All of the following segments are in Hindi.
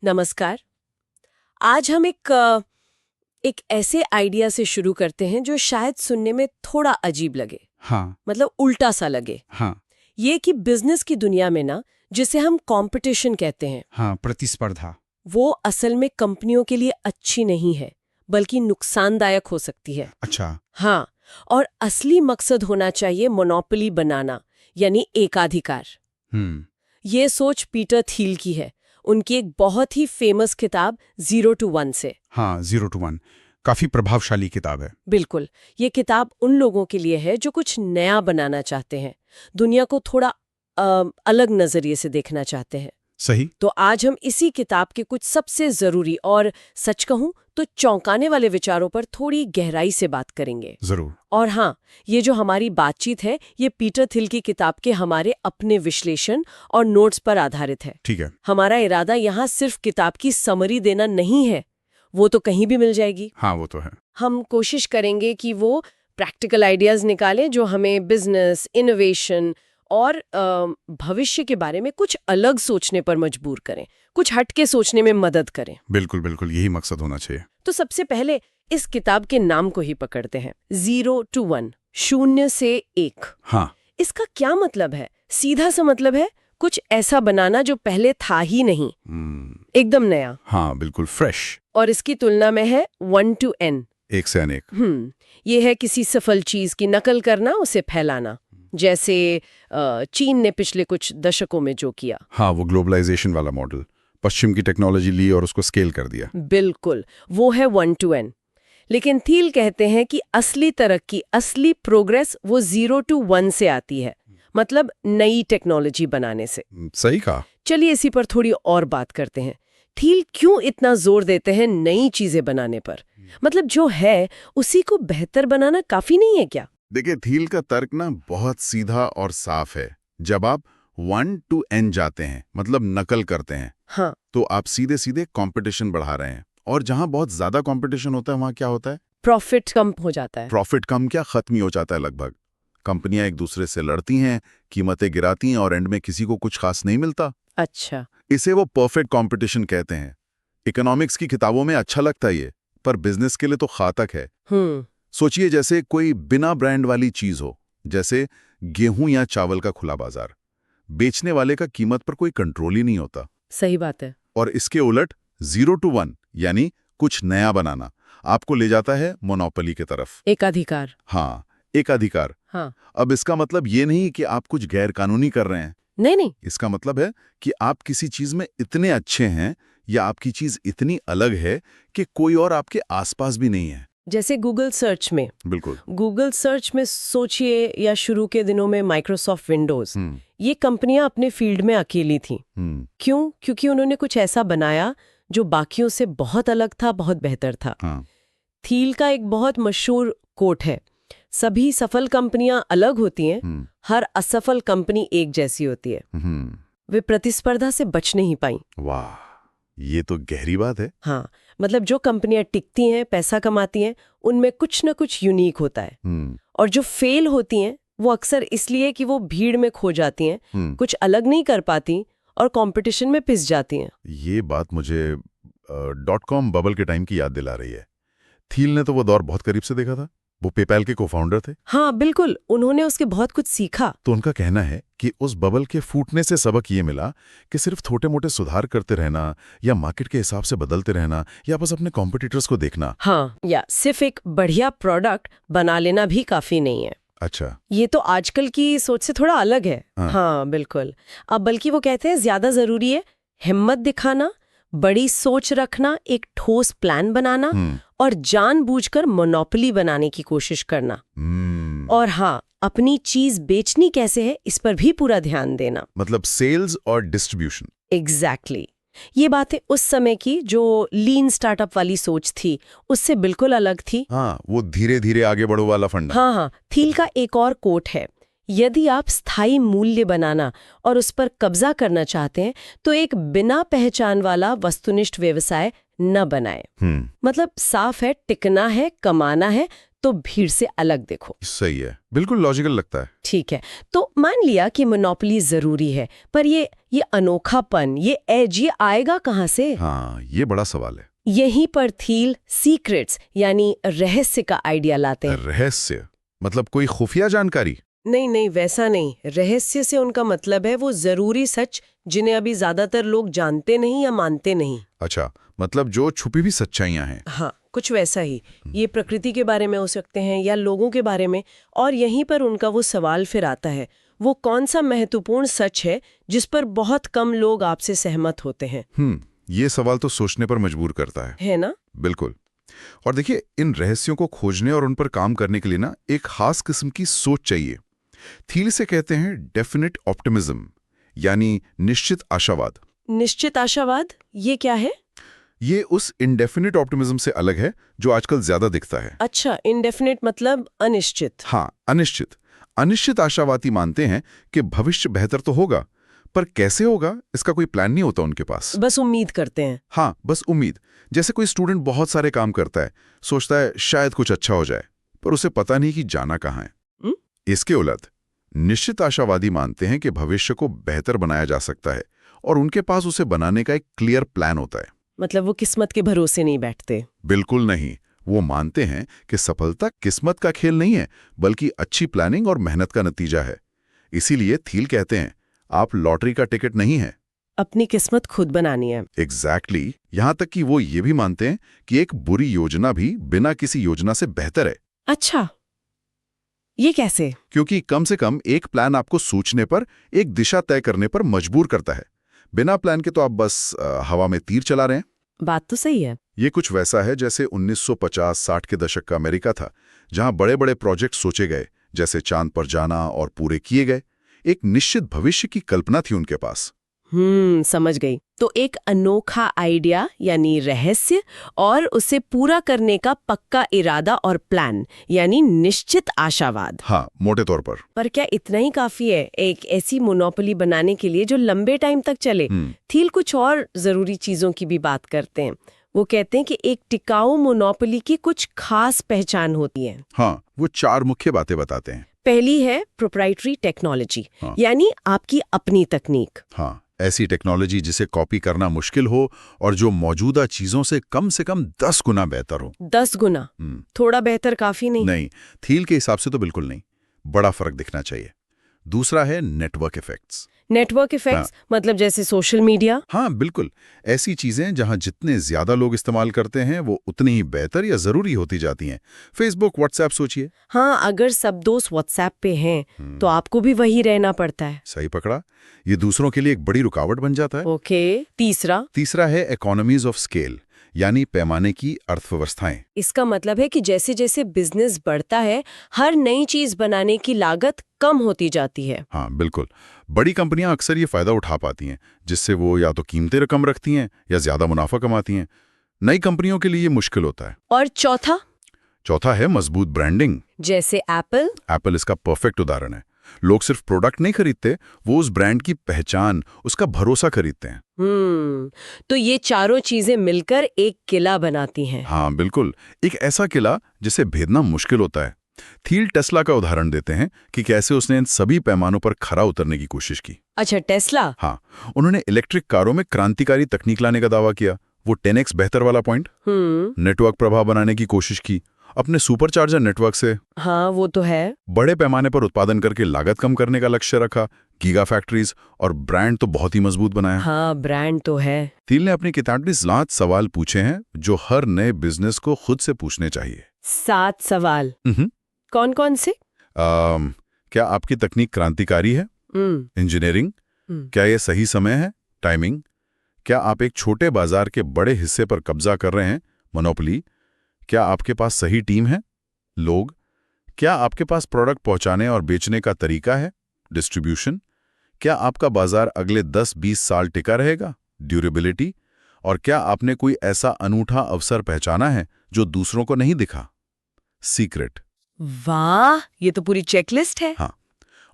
नमस्कार। आज हम एक ऐसे आइडिया से शुरू करते हैं जो शायद सुनने में थोड़ा अजीब लगे। हाँ। मतलब उल्टा सा लगे। हाँ। ये कि बिजनेस की दुनिया में ना, जिसे हम कंपटीशन कहते हैं, हाँ, प्रतिस्पर्धा। वो असल में कंपनियों के लिए अच्छी नहीं है, बल्कि नुकसानदायक हो सकती है। अच्छा। हाँ, और असली मकसद होना चाहिए मोनोपोली बनाना, यानी एकाधिकार। ये सोच पीटर थिल की है, उनकी एक बहुत ही फेमस किताब 0 to 1 से। हाँ, 0 to 1 काफी प्रभावशाली किताब है। बिल्कुल, ये किताब उन लोगों के लिए है जो कुछ नया बनाना चाहते हैं, दुनिया को थोड़ा अलग नजरिए से देखना चाहते हैं। सही। तो आज हम इसी किताब के कुछ सबसे जरूरी और सच कहूं तो चौंकाने वाले विचारों पर थोड़ी गहराई से बात करेंगे। जरूर। और हाँ, ये जो हमारी बातचीत है, ये पीटर थिल की किताब के हमारे अपने विश्लेषण और नोट्स पर आधारित है। ठीक है। हमारा इरादा यहाँ सिर्फ किताब की समरी देना नहीं है, वो तो कहीं भी मिल जाएगी। हाँ, वो तो है। हम कोशिश करेंगे कि वो प्रैक्टिकल आइडियाज निकालें जो हमें बिजनेस, इनोवेशन और भविष्य के बारे में कुछ अलग सोचने पर मजबूर करें, कुछ हटके सोचने में मदद करें। बिल्कुल बिल्कुल, यही मकसद होना चाहिए। तो सबसे पहले इस किताब के नाम को ही पकड़ते हैं, 0 to 1, 0 से 1। हाँ। इसका क्या मतलब है? सीधा सा मतलब है कुछ ऐसा बनाना जो पहले था ही नहीं, एकदम नया। हाँ, बिल्कुल फ्रेश। और इसकी तुलना में है 1 to n, एक से अनेक। ये है किसी सफल चीज की नकल करना, उसे फैलाना, जैसे चीन ने पिछले कुछ दशकों में जो किया। हाँ, वो ग्लोबलाइजेशन वाला मॉडल, पश्चिम की टेक्नोलॉजी ली और उसको स्केल कर दिया। बिल्कुल, वो है 1 to n। लेकिन थील कहते हैं कि असली तरक्की, असली प्रोग्रेस वो 0 to 1 से आती है, मतलब नई टेक्नोलॉजी बनाने से। सही कहा। चलिए इसी पर थोड़ी और बात करते हैं। थील क्यों इतना जोर देते हैं नई चीजें बनाने पर? मतलब जो है उसी को बेहतर बनाना काफी नहीं है क्या? देखिए, थील का तर्क ना बहुत सीधा और साफ है। जब आप 1 to n जाते हैं, मतलब नकल करते हैं, हाँ, तो आप सीधे सीधे कंपटीशन बढ़ा रहे हैं। और जहां बहुत ज्यादा कंपटीशन होता है, वहां क्या होता है? प्रॉफिट कम हो जाता है। प्रॉफिट कम क्या, खत्म ही हो जाता है लगभग। कंपनियां एक दूसरे से लड़ती हैं, कीमतें गिराती हैं और एंड में किसी को कुछ खास नहीं मिलता। अच्छा। इसे वो परफेक्ट कंपटीशन कहते हैं। इकोनॉमिक्स की किताबों में अच्छा लगता है ये, पर बिजनेस के लिए तो घातक है। सोचिए, जैसे कोई बिना ब्रांड वाली चीज हो, जैसे गेहूं या चावल का खुला बाजार। बेचने वाले का कीमत पर कोई कंट्रोल ही नहीं होता। सही बात है। और इसके उलट 0 to 1 यानी कुछ नया बनाना आपको ले जाता है मोनोपोली की तरफ। एकाधिकार। हाँ, एकाधिकार। हाँ। अब इसका मतलब ये नहीं कि आप कुछ गैर कानूनी कर रहे हैं। नहीं। इसका मतलब है कि आप किसी चीज में इतने अच्छे हैं या आपकी चीज इतनी अलग है कि कोई और आपके आसपास भी नहीं है। जैसे गूगल सर्च में। बिल्कुल। गूगल सर्च में सोचिए, या शुरू के दिनों में माइक्रोसॉफ्ट विंडोज, ये कंपनियां अपने फील्ड में अकेली थीं। क्यों? क्योंकि उन्होंने कुछ ऐसा बनाया जो बाकियों से बहुत अलग था, बहुत बेहतर था। हाँ। थील का एक बहुत मशहूर कोट है, सभी सफल कंपनियां अलग होती हैं, हर असफल कंपनी एक जैसी होती है। वे प्रतिस्पर्धा से बच नहीं पाई। वाह, ये तो गहरी बात है। हाँ, मतलब जो कंपनियां टिकती हैं, पैसा कमाती हैं, उनमें कुछ न कुछ यूनिक होता है। और जो फेल होती हैं, वो अक्सर इसलिए कि वो भीड़ में खो जाती हैं, कुछ अलग नहीं कर पाती और कंपटीशन में पिस जाती हैं। ये बात मुझे .com बबल के टाइम की याद दिला रही है। थील ने तो वो दौर बहुत करीब से देखा था। वो पेपैल के को-फाउंडर थे। हाँ बिल्कुल, उन्होंने उसके बहुत कुछ सीखा। तो उनका कहना है कि उस बबल के फूटने से सबक ये मिला कि सिर्फ छोटे-मोटे सुधार करते रहना या मार्केट के हिसाब से बदलते रहना या बस अपने कॉम्पिटिटर्स को देखना। हाँ, या सिर्फ एक बढ़िया प्रोडक्ट बना लेना भी काफी नहीं है। अच्छा, ये तो आजकल की सोच से थोड़ा अलग है। हाँ बिल्कुल। अब बल्कि वो कहते हैं ज्यादा जरूरी है हिम्मत दिखाना, बड़ी सोच रखना, एक ठोस प्लान बनाना और जानबूझकर मोनोपोली बनाने की कोशिश करना। और हाँ, अपनी चीज बेचनी कैसे है, इस पर भी पूरा ध्यान देना। मतलब सेल्स और डिस्ट्रीब्यूशन। एग्जैक्टली। ये बातें उस समय की जो लीन स्टार्टअप वाली सोच थी, उससे बिल्कुल अलग थी। हाँ, वो धीरे धीरे आगे बढ़ो वाला फंडा। हाँ, थील का एक और कोट है, यदि आप स्थायी मूल्य बनाना और उस पर कब्जा करना चाहते हैं तो एक बिना पहचान वाला वस्तुनिष्ठ व्यवसाय न बनाएं। मतलब साफ है, टिकना है, कमाना है तो भीड़ से अलग देखो। सही है, बिल्कुल लॉजिकल लगता है। ठीक है, तो मान लिया कि मोनोपोली जरूरी है, पर ये अनोखापन, ये एज, ये आएगा कहाँ से? हाँ, ये बड़ा सवाल है। यहीं पर थील सीक्रेट्स यानी रहस्य का आइडिया लाते हैं। रहस्य मतलब कोई खुफिया जानकारी? नहीं, वैसा नहीं। रहस्य से उनका मतलब है वो जरूरी सच जिन्हें अभी ज्यादातर लोग जानते नहीं या मानते नहीं। अच्छा, मतलब जो छुपी हुई सच्चाइयां हैं। हाँ, कुछ वैसा ही। ये प्रकृति के बारे में हो सकते हैं या लोगों के बारे में। और यहीं पर उनका वो सवाल फिर आता है, वो कौन सा महत्वपूर्ण सच है जिस पर बहुत कम लोग आपसे सहमत होते हैं? ये सवाल तो सोचने पर मजबूर करता है ना? बिल्कुल। और देखिए, इन रहस्यों को खोजने और उन पर काम करने के लिए ना एक खास किस्म की सोच चाहिए। थील से कहते हैं डेफिनेट ऑप्टिमिज्म, यानी निश्चित आशावाद। निश्चित आशावाद, ये क्या है? ये उस इंडेफिनिट ऑप्टिमिज्म से अलग है जो आजकल ज्यादा दिखता है। अच्छा, इंडेफिनिट मतलब अनिश्चित। हाँ, अनिश्चित। अनिश्चित आशावादी मानते हैं कि भविष्य बेहतर तो होगा, पर कैसे होगा इसका कोई प्लान नहीं होता उनके पास। बस उम्मीद करते हैं। हाँ, बस उम्मीद। जैसे कोई स्टूडेंट बहुत सारे काम करता है, सोचता है शायद कुछ अच्छा हो जाए, पर उसे पता नहीं कि जाना कहाँ है। इसके उलट निश्चित आशावादी मानते हैं कि भविष्य को बेहतर बनाया जा सकता है और उनके पास उसे बनाने का एक क्लियर प्लान होता है। मतलब वो किस्मत के भरोसे नहीं बैठते। बिल्कुल नहीं। वो मानते हैं कि सफलता किस्मत का खेल नहीं है, बल्कि अच्छी प्लानिंग और मेहनत का नतीजा है। इसीलिए थील कहते हैं, आप लॉटरी का टिकट नहीं है, अपनी किस्मत खुद बनानी है। एग्जैक्टली। यहां तक कि वो ये भी मानते हैं कि एक बुरी योजना भी बिना किसी योजना से बेहतर है। अच्छा, ये कैसे? क्योंकि कम से कम एक प्लान आपको सोचने पर, एक दिशा तय करने पर मजबूर करता है। बिना प्लान के तो आप बस हवा में तीर चला रहे हैं। बात तो सही है। ये कुछ वैसा है जैसे 1950-60 के दशक का अमेरिका था, जहां बड़े बड़े प्रोजेक्ट सोचे गए, जैसे चांद पर जाना, और पूरे किए गए। एक निश्चित भविष्य की कल्पना थी उनके पास। समझ गई। तो एक अनोखा आइडिया यानी रहस्य, और उसे पूरा करने का पक्का इरादा और प्लान यानी निश्चित आशावाद। हाँ, मोटे तौर पर। पर क्या इतना ही काफी है एक ऐसी मोनोपोली बनाने के लिए जो लंबे टाइम तक चले? थील कुछ और जरूरी चीजों की भी बात करते हैं। वो कहते हैं कि एक टिकाऊ मोनोपोली की कुछ खास पहचान होती है। हाँ, वो 4 मुख्य बातें बताते हैं। पहली है प्रोप्राइटरी टेक्नोलॉजी, यानी आपकी अपनी तकनीक। हाँ, ऐसी टेक्नोलॉजी जिसे कॉपी करना मुश्किल हो और जो मौजूदा चीजों से कम 10 गुना बेहतर हो। 10 गुना? थोड़ा बेहतर काफी नहीं? नहीं, थील के हिसाब से तो बिल्कुल नहीं। बड़ा फर्क दिखना चाहिए। दूसरा है नेटवर्क इफेक्ट्स। नेटवर्क इफेक्ट्स मतलब जैसे सोशल मीडिया? हाँ, बिल्कुल। ऐसी चीजें जहां जितने ज्यादा लोग इस्तेमाल करते हैं वो उतनी ही बेहतर या जरूरी होती जाती हैं। फेसबुक, व्हाट्सएप सोचिए। हाँ, अगर सब दोस्त व्हाट्सएप पे हैं तो आपको भी वही रहना पड़ता है। सही पकड़ा। ये दूसरों के लिए एक बड़ी रुकावट बन जाता है। ओके। तीसरा है इकोनॉमीज ऑफ स्केल, यानी पैमाने की अर्थव्यवस्थाएं। इसका मतलब है कि जैसे जैसे बिजनेस बढ़ता है, हर नई चीज बनाने की लागत कम होती जाती है। हाँ, बिल्कुल। बड़ी कंपनियां अक्सर ये फायदा उठा पाती हैं, जिससे वो या तो कीमतें कम रखती हैं या ज्यादा मुनाफा कमाती हैं। नई कंपनियों के लिए ये मुश्किल होता है। और चौथा है मजबूत ब्रांडिंग। जैसे एप्पल इसका परफेक्ट उदाहरण है। लोग सिर्फ प्रोडक्ट नहीं खरीदते, वो उस ब्रांड की पहचान, उसका भरोसा खरीदते हैं। तो ये चारों चीजें मिलकर एक किला बनाती हैं। हाँ, बिल्कुल। एक ऐसा किला जिसे भेदना मुश्किल होता है। थील टेस्ला का उदाहरण देते हैं कि कैसे उसने इन सभी पैमानों पर खरा उतरने की कोशिश की। अच्छा, टेस्ला? हाँ, उन्होंने इलेक्ट्रिक कारों में क्रांतिकारी तकनीक लाने का दावा किया। वो 10x बेहतर वाला पॉइंट। नेटवर्क प्रभाव बनाने की कोशिश की अपने सुपरचार्जर नेटवर्क से। हाँ, वो तो है। बड़े पैमाने पर उत्पादन करके लागत कम करने का लक्ष्य रखा। गीगा फैक्ट्रीज और ब्रांड तो बहुत ही मजबूत बनाया। हाँ, ब्रांड तो है। थील ने अपनी किताब में 7 सवाल पूछे हैं जो हर नए बिजनेस को खुद से पूछने चाहिए। 7 सवाल? कौन कौन से? क्या आपकी तकनीक क्रांतिकारी है? इंजीनियरिंग? क्या ये सही समय है? टाइमिंग? क्या आप एक छोटे बाजार के बड़े हिस्से पर कब्जा कर रहे हैं? मोनोपोली? क्या आपके पास सही टीम है? लोग? क्या आपके पास प्रोडक्ट पहुंचाने और बेचने का तरीका है? डिस्ट्रीब्यूशन? क्या आपका बाजार अगले 10-20 साल टिका रहेगा? ड्यूरेबिलिटी? और क्या आपने कोई ऐसा अनूठा अवसर पहचाना है जो दूसरों को नहीं दिखा? सीक्रेट। वाह, ये तो पूरी चेकलिस्ट है। हाँ,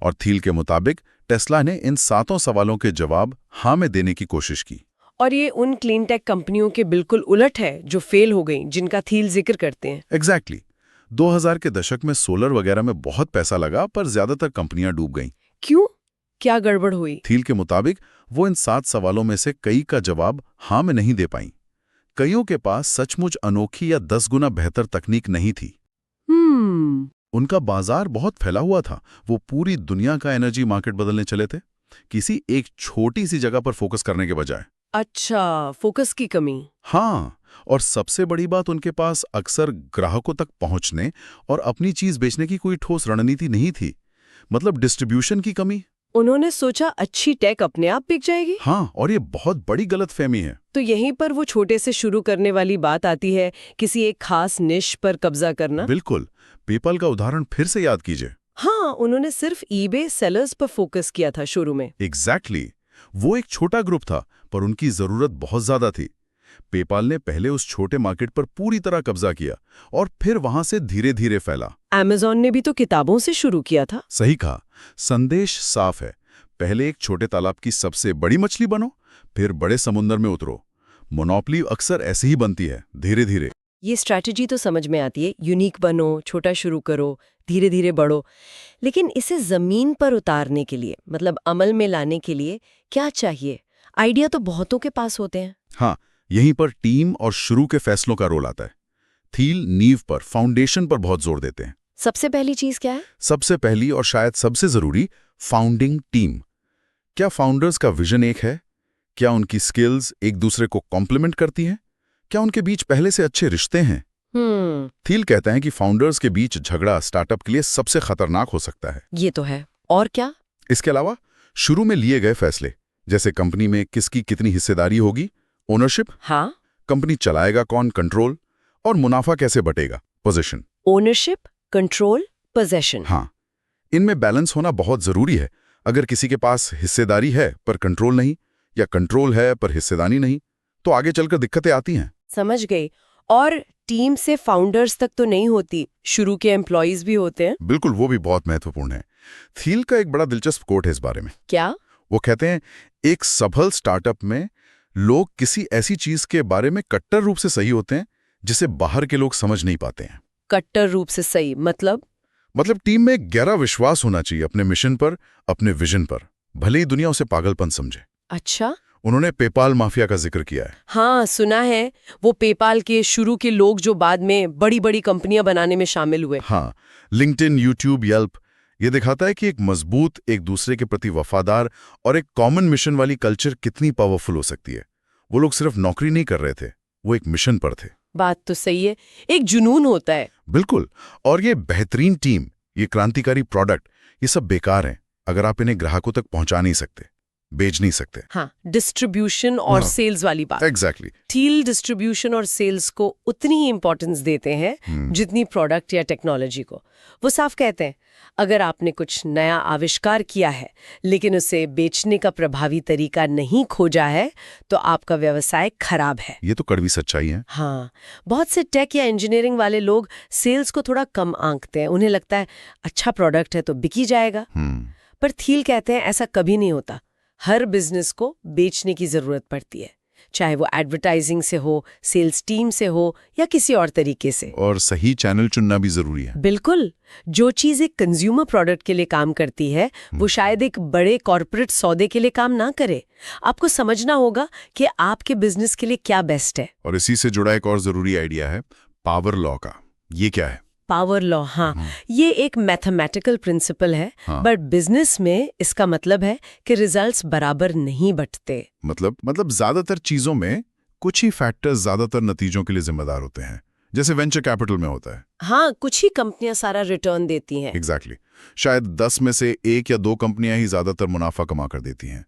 और थील के मुताबिक टेस्ला ने इन 7 सवालों के जवाब हाँ में देने की कोशिश की। और ये उन क्लीन टेक कंपनियों के बिल्कुल उलट है जो फेल हो गई, जिनका थील जिक्र करते हैं। एग्जैक्टली। 2000 के दशक में सोलर वगैरह में बहुत पैसा लगा, पर ज्यादातर कंपनियां डूब गईं। क्यों? क्या गड़बड़ हुई? थील के मुताबिक वो इन 7 सवालों में से कई का जवाब हाँ में नहीं दे पाईं। कईयों के पास सचमुच अनोखी या 10 गुना बेहतर तकनीक नहीं थी। उनका बाजार बहुत फैला हुआ था, वो पूरी दुनिया का एनर्जी मार्केट बदलने चले थे, किसी एक छोटी सी जगह पर फोकस करने के बजाय। अच्छा, फोकस की कमी। हाँ, और सबसे बड़ी बात, उनके पास अक्सर ग्राहकों तक पहुंचने और अपनी चीज बेचने की कोई ठोस रणनीति नहीं थी। मतलब डिस्ट्रीब्यूशन की कमी। उन्होंने सोचा अच्छी टेक अपने आप बिक जाएगी। हाँ, और ये बहुत बड़ी गलतफहमी है। तो यहीं पर वो छोटे से शुरू करने वाली बात आती है, किसी एक खास निश पर कब्जा करना। बिल्कुल। पेपल का उदाहरण फिर से याद कीजिए। हाँ, उन्होंने सिर्फ ईबे सेलर्स पर फोकस किया था शुरू में। एग्जैक्टली। वो एक छोटा ग्रुप था, पर उनकी जरूरत बहुत ज्यादा थी। पेपाल ने पहले उस छोटे मार्केट पर पूरी तरह कब्जा किया और फिर वहां से धीरे धीरे फैला। अमेज़न ने भी तो किताबों से शुरू किया था। सही कहा। संदेश साफ है, पहले एक छोटे तालाब की सबसे बड़ी मछली बनो, फिर बड़े समुद्र में उतरो। मोनोपोली अक्सर ऐसे ही बनती है, धीरे धीरे। ये स्ट्रैटेजी तो समझ में आती है, यूनिक बनो, छोटा शुरू करो, धीरे धीरे बढ़ो। लेकिन इसे जमीन पर उतारने के लिए, मतलब अमल में लाने के लिए क्या चाहिए? आइडिया तो बहुतों के पास होते हैं। हाँ, यहीं पर टीम और शुरू के फैसलों का रोल आता है। थील नींव पर, फाउंडेशन पर बहुत जोर देते हैं। सबसे पहली चीज क्या है? सबसे पहली और शायद सबसे जरूरी, फाउंडिंग टीम। क्या फाउंडर्स का विजन एक है? क्या उनकी स्किल्स एक दूसरे को कॉम्प्लीमेंट करती हैं? क्या उनके बीच पहले से अच्छे रिश्ते हैं? थील कहते हैं कि फाउंडर्स के बीच झगड़ा स्टार्टअप के लिए सबसे खतरनाक हो सकता है। ये तो है। और क्या? इसके अलावा शुरू में लिए गए फैसले, जैसे कंपनी में किसकी कितनी हिस्सेदारी होगी, ओनरशिप। हाँ, कंपनी चलाएगा कौन, कंट्रोल, और मुनाफा कैसे बटेगा, पोजीशन। Ownership, control, position. हाँ, इनमें बैलेंस होना बहुत जरूरी है। अगर किसी के पास हिस्सेदारी है पर कंट्रोल नहीं, या कंट्रोल है पर हिस्सेदारी नहीं, तो आगे चलकर दिक्कतें आती हैं। समझ गई। और टीम से फाउंडर्स तक तो नहीं होती, शुरू के एम्प्लॉइज भी होते हैं। बिल्कुल, वो भी बहुत महत्वपूर्ण है। थील का एक बड़ा दिलचस्प कोट है इस बारे में। क्या? वो कहते हैं, एक सफल स्टार्टअप में लोग किसी ऐसी चीज के बारे में कट्टर रूप से सही होते हैं जिसे बाहर के लोग समझ नहीं पाते हैं। कट्टर रूप से सही मतलब टीम में गहरा विश्वास होना चाहिए अपने मिशन पर, अपने विजन पर, भले ही दुनिया उसे पागलपन समझे। अच्छा। उन्होंने पेपाल माफिया का जिक्र किया है। हाँ, सुना है। वो पेपाल के शुरू के लोग जो बाद में बड़ी बड़ी कंपनियां बनाने में शामिल हुए। हाँ, लिंक्डइन, यूट्यूब, येल्प। ये दिखाता है कि एक मजबूत, एक दूसरे के प्रति वफादार और एक कॉमन मिशन वाली कल्चर कितनी पावरफुल हो सकती है। वो लोग सिर्फ नौकरी नहीं कर रहे थे, वो एक मिशन पर थे। बात तो सही है, एक जुनून होता है। बिल्कुल। और ये बेहतरीन टीम, ये क्रांतिकारी प्रोडक्ट, ये सब बेकार हैं अगर आप इन्हें ग्राहकों तक पहुंचा नहीं सकते, बेच नहीं सकते। हाँ, डिस्ट्रीब्यूशन और सेल्स वाली बात। एग्जैक्टली। थील डिस्ट्रीब्यूशन और सेल्स को उतनी ही इंपॉर्टेंस देते हैं जितनी प्रोडक्ट या टेक्नोलॉजी को। वो साफ कहते हैं, अगर आपने कुछ नया आविष्कार किया है लेकिन उसे बेचने का प्रभावी तरीका नहीं खोजा है, तो आपका व्यवसाय खराब है। ये तो कड़वी सच्चाई है। हाँ, बहुत से टेक या इंजीनियरिंग वाले लोग सेल्स को थोड़ा कम आंकते हैं। उन्हें लगता है अच्छा प्रोडक्ट है तो बिकी जाएगा। पर थील कहते हैं ऐसा कभी नहीं होता। हर बिजनेस को बेचने की जरूरत पड़ती है, चाहे वो एडवर्टाइजिंग से हो, सेल्स टीम से हो या किसी और तरीके से। और सही चैनल चुनना भी जरूरी है। बिल्कुल। जो चीज एक कंज्यूमर प्रोडक्ट के लिए काम करती है, वो शायद एक बड़े कॉर्पोरेट सौदे के लिए काम ना करे। आपको समझना होगा कि आपके बिजनेस के लिए क्या बेस्ट है। और इसी से जुड़ा एक और जरूरी आइडिया है, पावर लॉ का। ये क्या है? पावर लॉ, हाँ, ये एक मैथमेटिकल प्रिंसिपल है। बट बिजनेस में इसका मतलब है कि रिजल्ट्स बराबर नहीं बंटते। मतलब ज्यादातर चीजों में कुछ ही फैक्टर्स ज्यादातर नतीजों के लिए जिम्मेदार होते हैं, जैसे वेंचर कैपिटल में होता है। हाँ, कुछ ही कंपनियां सारा रिटर्न देती हैं। एग्जैक्टली। शायद 10 में से 1 या 2 कंपनियां ही ज्यादातर मुनाफा कमा कर देती हैं,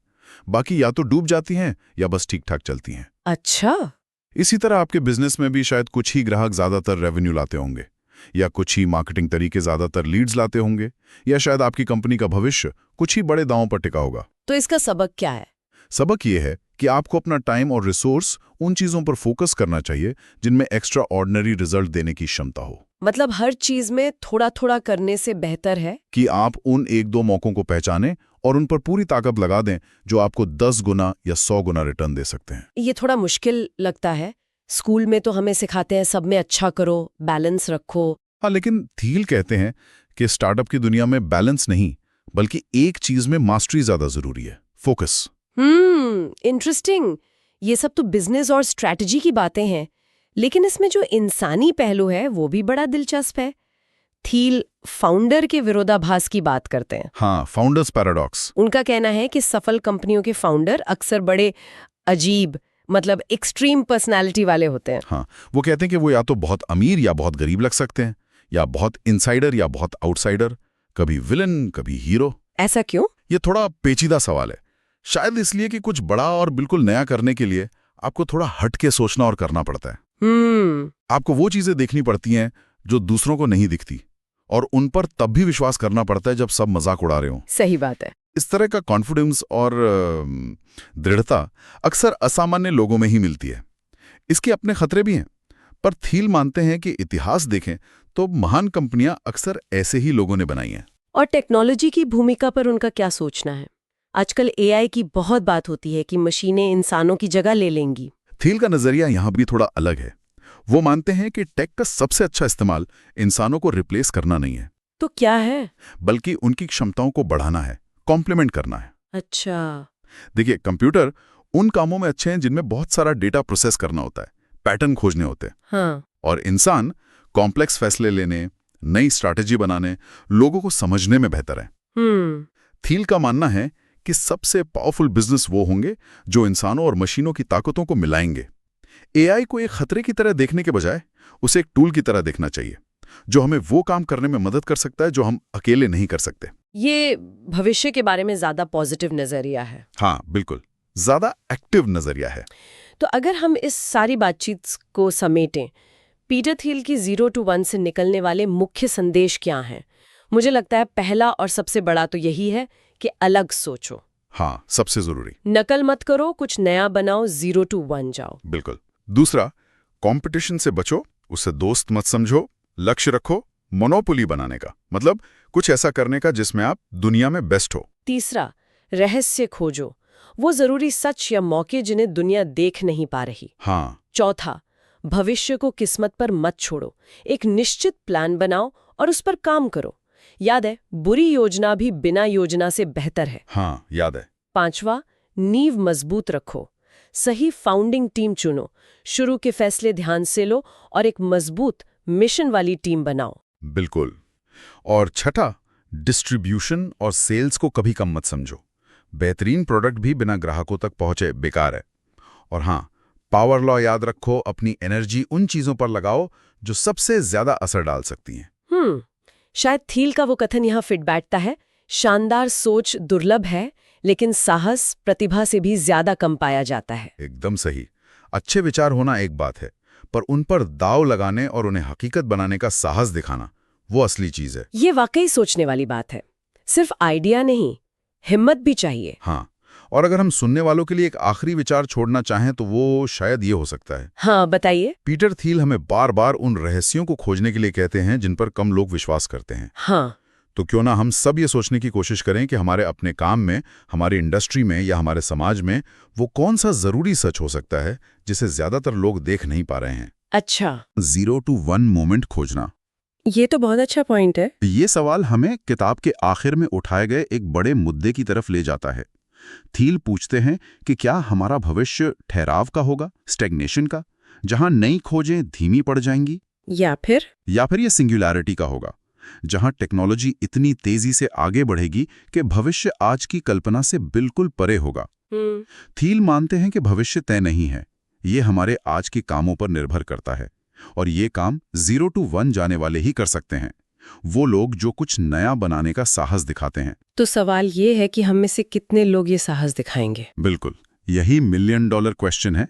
बाकी या तो डूब जाती हैं या बस ठीक ठाक चलती हैं। अच्छा। इसी तरह आपके बिजनेस में भी शायद कुछ ही ग्राहक ज्यादातर रेवेन्यू लाते होंगे, या कुछ ही मार्केटिंग तरीके ज्यादातर लीड्स लाते होंगे, या शायद आपकी कंपनी का भविष्य कुछ ही बड़े दांवों पर टिका होगा। तो इसका सबक क्या है? सबक ये है कि आपको अपना टाइम और रिसोर्स उन चीजों पर फोकस करना चाहिए जिनमें एक्स्ट्रा ऑर्डिनरी रिजल्ट देने की क्षमता हो। मतलब हर चीज में थोड़ा थोड़ा करने से बेहतर है कि आप उन 1-2 मौकों को पहचानें और उन पर पूरी ताकत लगा दें जो आपको 10 गुना या 100 गुना रिटर्न दे सकते हैं। ये थोड़ा मुश्किल लगता है। स्कूल में तो हमें सिखाते हैं सब में अच्छा करो, बैलेंस रखो। हाँ, लेकिन थील कहते हैं कि स्टार्टअप की दुनिया में बैलेंस नहीं बल्कि एक चीज में मास्टरी ज्यादा जरूरी है, फोकस। इंटरेस्टिंग। ये सब तो बिजनेस और स्ट्रैटेजी की बातें हैं, लेकिन इसमें जो इंसानी पहलू है वो भी बड़ा दिलचस्प है। थील फाउंडर के विरोधाभास की बात करते हैं। हाँ, फाउंडर्स पैराडॉक्स। उनका कहना है कि सफल कंपनियों के फाउंडर अक्सर बड़े अजीब, मतलब एक्सट्रीम पर्सनालिटी वाले होते हैं। हाँ, वो कहते हैं कि वो या तो बहुत अमीर या बहुत गरीब लग सकते हैं, या बहुत इनसाइडर या बहुत आउटसाइडर, कभी विलन कभी हीरो। ऐसा क्यों? ये थोड़ा पेचीदा सवाल है। शायद इसलिए कि कुछ बड़ा और बिल्कुल नया करने के लिए आपको थोड़ा हट के सोचना और करना पड़ता है। आपको वो चीजें देखनी पड़ती हैं जो दूसरों को नहीं दिखती, और उन पर तब भी विश्वास करना पड़ता है जब सब मजाक उड़ा रहे हों। सही बात है। इस तरह का कॉन्फिडेंस और दृढ़ता अक्सर असामान्य लोगों में ही मिलती है। इसके अपने खतरे भी हैं, पर थील मानते हैं कि इतिहास देखें तो महान कंपनियां अक्सर ऐसे ही लोगों ने बनाई हैं। और टेक्नोलॉजी की भूमिका पर उनका क्या सोचना है? आजकल एआई की बहुत बात होती है कि मशीनें इंसानों की जगह ले लेंगी। थील का नजरिया यहां भी थोड़ा अलग है। वो मानते हैं कि टेक का सबसे अच्छा इस्तेमाल इंसानों को रिप्लेस करना नहीं है, तो क्या है? बल्कि उनकी क्षमताओं को बढ़ाना है, कॉम्प्लीमेंट करना है। अच्छा। देखिए, कंप्यूटर उन कामों में अच्छे हैं जिनमें बहुत सारा डेटा प्रोसेस करना होता है, पैटर्न खोजने होते हैं। हाँ। और इंसान कॉम्प्लेक्स फैसले लेने, नई स्ट्रैटेजी बनाने, लोगों को समझने में बेहतर है। थील का मानना है कि सबसे पावरफुल बिजनेस वो होंगे जो इंसानों और मशीनों की ताकतों को मिलाएंगे। एआई को एक खतरे की तरह देखने के बजाय उसे एक टूल की तरह देखना चाहिए, जो हमें वो काम करने में मदद कर सकता है जो हम अकेले नहीं कर सकते। ये भविष्य के बारे में ज्यादा पॉजिटिव नजरिया है। हाँ, बिल्कुल, ज्यादा एक्टिव नजरिया है। तो अगर हम इस सारी बातचीत को समेटें, पीटर थील की 0 to 1 से निकलने वाले मुख्य संदेश क्या हैं? मुझे लगता है पहला और सबसे बड़ा तो यही है कि अलग सोचो। हाँ, सबसे जरूरी। नकल मत करो, कुछ नया बनाओ, 0 to 1 जाओ। बिल्कुल। दूसरा, कंपटीशन से बचो, उसे दोस्त मत समझो, लक्ष्य रखो मोनोपोली बनाने का, मतलब कुछ ऐसा करने का जिसमें आप दुनिया में बेस्ट हो। तीसरा, रहस्य खोजो, वो जरूरी सच या मौके जिन्हें दुनिया देख नहीं पा रही। हाँ। चौथा, भविष्य को किस्मत पर मत छोड़ो, एक निश्चित प्लान बनाओ और उस पर काम करो। याद है, बुरी योजना भी बिना योजना से बेहतर है। हाँ, याद है। पांचवा, नींव मजबूत रखो, सही फाउंडिंग टीम चुनो, शुरू के फैसले ध्यान से लो और एक मजबूत मिशन वाली टीम बनाओ। बिल्कुल। और छठा, डिस्ट्रीब्यूशन और सेल्स को कभी कम मत समझो। बेहतरीन प्रोडक्ट भी बिना ग्राहकों तक पहुंचे बेकार है। और हाँ, पावर लॉ याद रखो, अपनी एनर्जी उन चीजों पर लगाओ जो सबसे ज्यादा असर डाल सकती हैं। शायद थील का वो कथन यहाँ फिट बैठता है, शानदार सोच दुर्लभ है, लेकिन साहस प्रतिभा से भी ज्यादा कम पाया जाता है। एकदम सही। अच्छे विचार होना एक बात है, पर उन पर दाव लगाने और उन्हें हकीकत बनाने का साहस दिखाना, वो असली चीज है। ये वाकई सोचने वाली बात है। सिर्फ आइडिया नहीं, हिम्मत भी चाहिए। हाँ, और अगर हम सुनने वालों के लिए एक आखिरी विचार छोड़ना चाहें तो वो शायद ये हो सकता है। हाँ, बताइए। पीटर थील हमें बार बार उन रहस्यों को खोजने के लिए कहते हैं जिन पर कम लोग विश्वास करते हैं। हाँ। तो क्यों ना हम सब ये सोचने की कोशिश करें कि हमारे अपने काम में, हमारी इंडस्ट्री में या हमारे समाज में वो कौन सा जरूरी सच हो सकता है जिसे ज्यादातर लोग देख नहीं पा रहे हैं। अच्छा, 0 to 1 मोमेंट खोजना, ये तो बहुत अच्छा पॉइंट है। ये सवाल हमें किताब के आखिर में उठाए गए एक बड़े मुद्दे की तरफ ले जाता है। थील पूछते हैं कि क्या हमारा भविष्य ठहराव का होगा, स्टैग्नेशन का, जहां नई खोजें धीमी पड़ जाएंगी, या फिर ये सिंगुलैरिटी का होगा, जहां टेक्नोलॉजी इतनी तेजी से आगे बढ़ेगी कि भविष्य आज की कल्पना से बिल्कुल परे होगा। थील मानते हैं कि भविष्य तय नहीं है, ये हमारे आज के कामों पर निर्भर करता है, और ये काम 0 to 1 जाने वाले ही कर सकते हैं, वो लोग जो कुछ नया बनाने का साहस दिखाते हैं। तो सवाल ये है कि हम में से कितने लोग ये साहस दिखाएंगे? बिल्कुल, यही $1 मिलियन क्वेश्चन है।